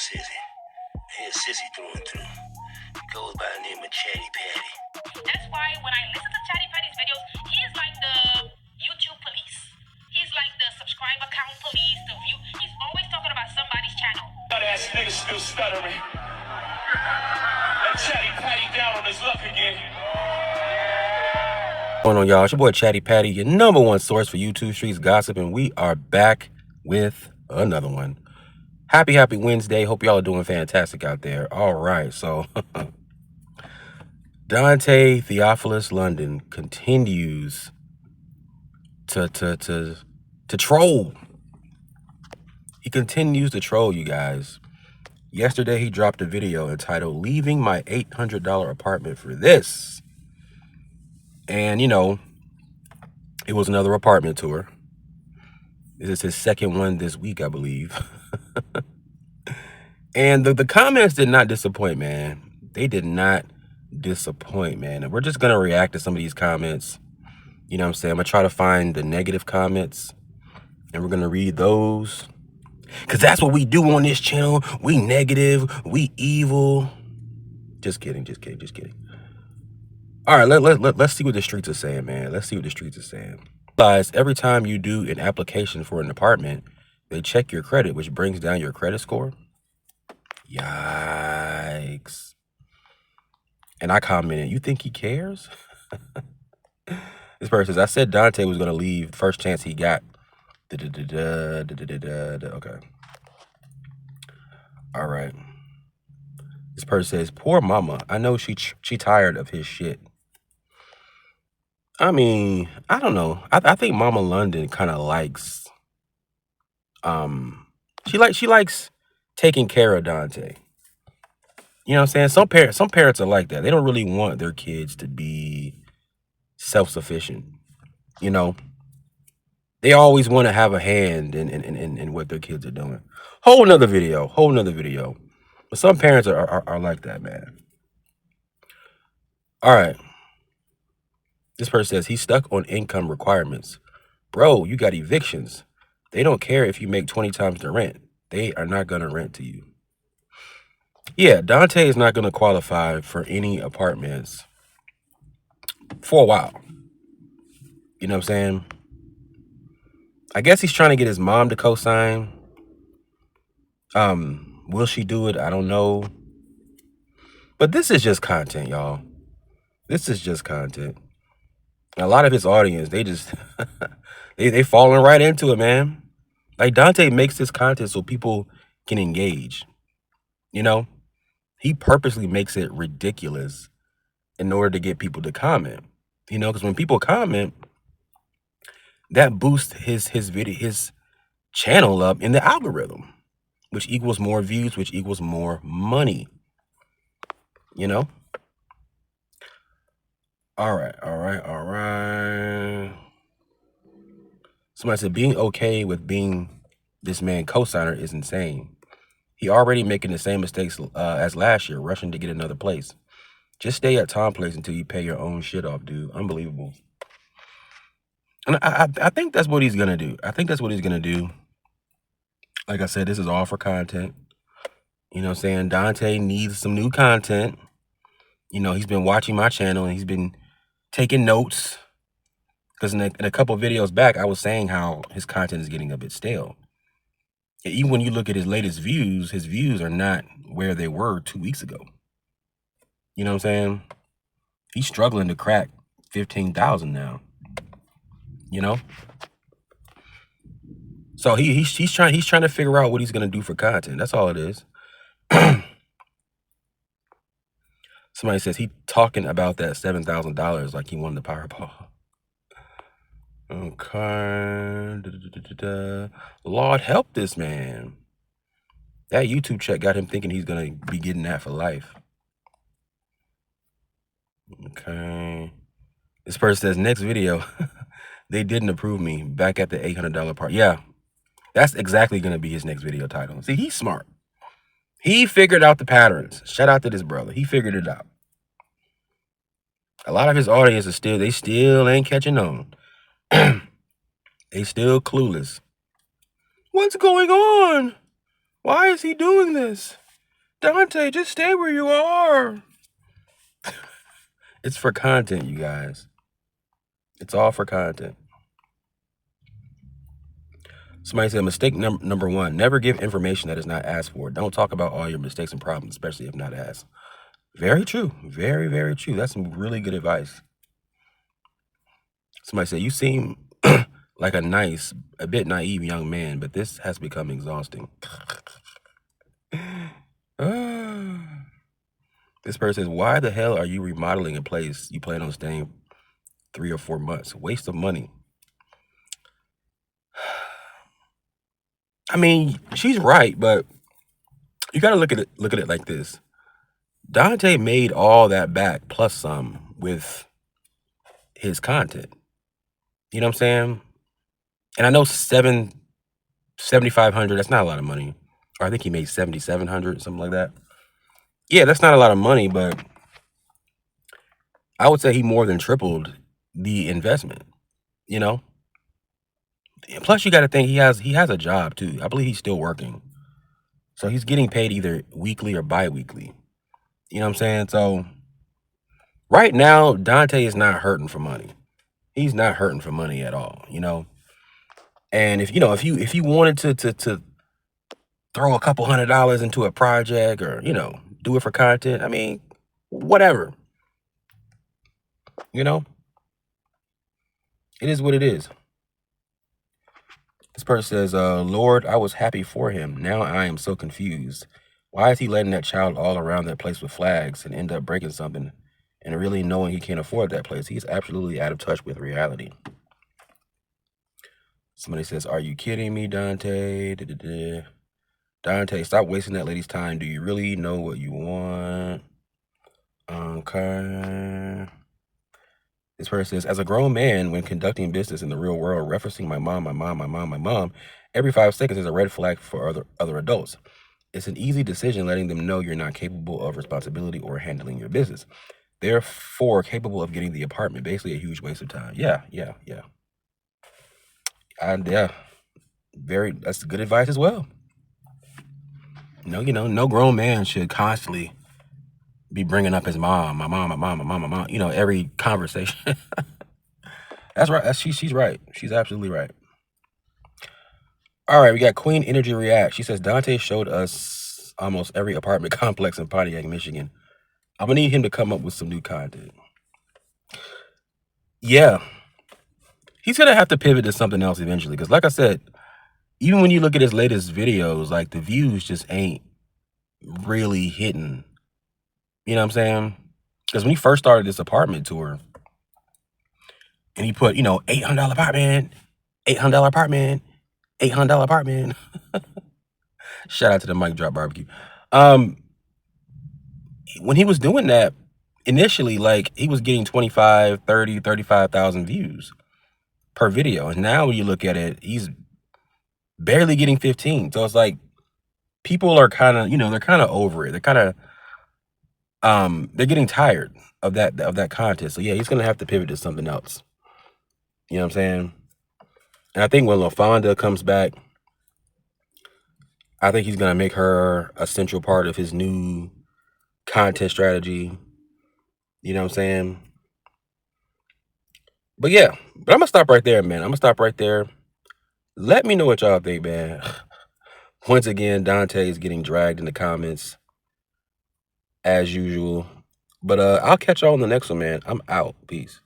sissy. He a sissy through and through. He goes by the name of Chatty Patty. That's why when I listen to Chatty Patty's videos, he's like the YouTube police. He's like the subscriber count police, the view. He's always talking about somebody's channel. That ass nigga still stuttering. Let Chatty Patty down on his luck again. What's going on, y'all? It's your boy Chatty Patty, your number one source for YouTube streets gossip, and we are back with another one. Happy Wednesday. Hope y'all are doing fantastic out there. All right, so Dante London continues to troll. He continues to troll, you guys. Yesterday, he dropped a video entitled "Leaving My $800 Apartment for This." And, you know, it was another apartment tour. This is his second one this week, I believe. And the comments did not disappoint, man. They did not disappoint, man. And we're just going to react to some of these comments. You know what I'm saying? I'm going to try to find the negative comments, and we're going to read those. Because that's what we do on this channel. We negative. We evil. Just kidding. All right, let's see what the streets are saying, man. Let's see what the streets are saying. Guys, every time you do an application for an apartment, they check your credit, which brings down your credit score. Yikes. And I commented, you think he cares? This person says, I said Dante was going to leave first chance he got. Okay. All right. This person says, poor mama. I know she tired of his shit. I mean, I don't know. I think Mama London kind of likes, she likes taking care of Dante. You know what I'm saying? Some parents are like that. They don't really want their kids to be self-sufficient. You know, they always want to have a hand in what their kids are doing. Whole nother video. But some parents are like that, man. All right. This person says he's stuck on income requirements. Bro, you got evictions. They don't care if you make 20 times the rent. They are not going to rent to you. Yeah, Dante is not going to qualify for any apartments for a while. You know what I'm saying? I guess he's trying to get his mom to co-sign. Will she do it? I don't know. But this is just content, y'all. This is just content. A lot of his audience, they just they falling right into it, man. Like, Dante makes this content so people can engage. You know, he purposely makes it ridiculous in order to get people to comment. You know, because when people comment, that boosts his channel up in the algorithm, which equals more views, which equals more money. You know. All right. Somebody said being okay with being this man co-signer is insane. He already making the same mistakes as last year, rushing to get another place. Just stay at Tom Place until you pay your own shit off, dude. Unbelievable. And I think that's what he's gonna do. Like I said, this is all for content. You know what I'm saying? Dante needs some new content. You know, he's been watching my channel and he's been taking notes, because in a couple of videos back, I was saying how his content is getting a bit stale. And even when you look at his latest views, his views are not where they were 2 weeks ago. You know what I'm saying? He's struggling to crack 15,000 now. You know? So he's trying to figure out what he's gonna do for content. That's all it is. Somebody says he talking about that $7,000 like he won the Powerball. Okay. Lord help this man. That YouTube check got him thinking he's gonna be getting that for life. Okay. This person says next video, they didn't approve me back at the $800 part. Yeah, that's exactly gonna be his next video title. See, he's smart. He figured out the patterns. Shout out to this brother. He figured it out. A lot of his audience is still ain't catching on. They still clueless. What's going on? Why is he doing this? Dante, just stay where you are. It's for content, you guys. It's all for content. Somebody said mistake number one, never give information that is not asked for. Don't talk about all your mistakes and problems, especially if not asked. Very true. Very, very true. That's some really good advice. Somebody said, you seem like a bit naive young man, but this has become exhausting. This person says, why the hell are you remodeling a place you plan on staying 3 or 4 months? Waste of money. I mean, she's right, but you got to look at it like this. Dante made all that back plus some with his content. You know what I'm saying? And I know $7,500, that's not a lot of money. Or I think he made $7,700, something like that. Yeah, that's not a lot of money, but I would say he more than tripled the investment, you know? And plus, you got to think he has a job too. I believe he's still working. So he's getting paid either weekly or bi-weekly. You know what I'm saying? So right now, Dante is not hurting for money. He's not hurting for money at all, you know? And if you wanted to throw a couple $100 into a project or, do it for content, I mean, whatever. You know? It is what it is. This person says, Lord, I was happy for him. Now I am so confused. Why is he letting that child all around that place with flags and end up breaking something and really knowing he can't afford that place? He's absolutely out of touch with reality. Somebody says, are you kidding me, Dante? Dante, stop wasting that lady's time. Do you really know what you want? Okay. This person says, as a grown man, when conducting business in the real world, referencing my mom, every 5 seconds is a red flag for other adults. It's an easy decision letting them know you're not capable of responsibility or handling your business. Therefore, capable of getting the apartment. Basically a huge waste of time. Yeah. And that's good advice as well. No grown man should constantly be bringing up his mom, my mom, every conversation. That's right. She's right. She's absolutely right. All right, we got Queen Energy React. She says, Dante showed us almost every apartment complex in Pontiac, Michigan. I'm going to need him to come up with some new content. Yeah. He's going to have to pivot to something else eventually. Because like I said, even when you look at his latest videos, like the views just ain't really hitting. You know what I'm saying? Because when he first started this apartment tour, and he put, $800 apartment, $800 apartment, $800 apartment. Shout out to the Mic Drop Barbecue. When he was doing that, initially, like, he was getting 25, 30, 35,000 views per video. And now when you look at it, he's barely getting 15. So it's like, people are kind of, they're kind of over it. They're kind of, they're getting tired of that content. So yeah, he's going to have to pivot to something else. You know what I'm saying? And I think when LaFonda comes back, I think he's going to make her a central part of his new content strategy. You know what I'm saying? But yeah, I'm going to stop right there, man. I'm going to stop right there. Let me know what y'all think, man. Once again, Dante is getting dragged in the comments as usual. But I'll catch y'all on the next one, man. I'm out. Peace.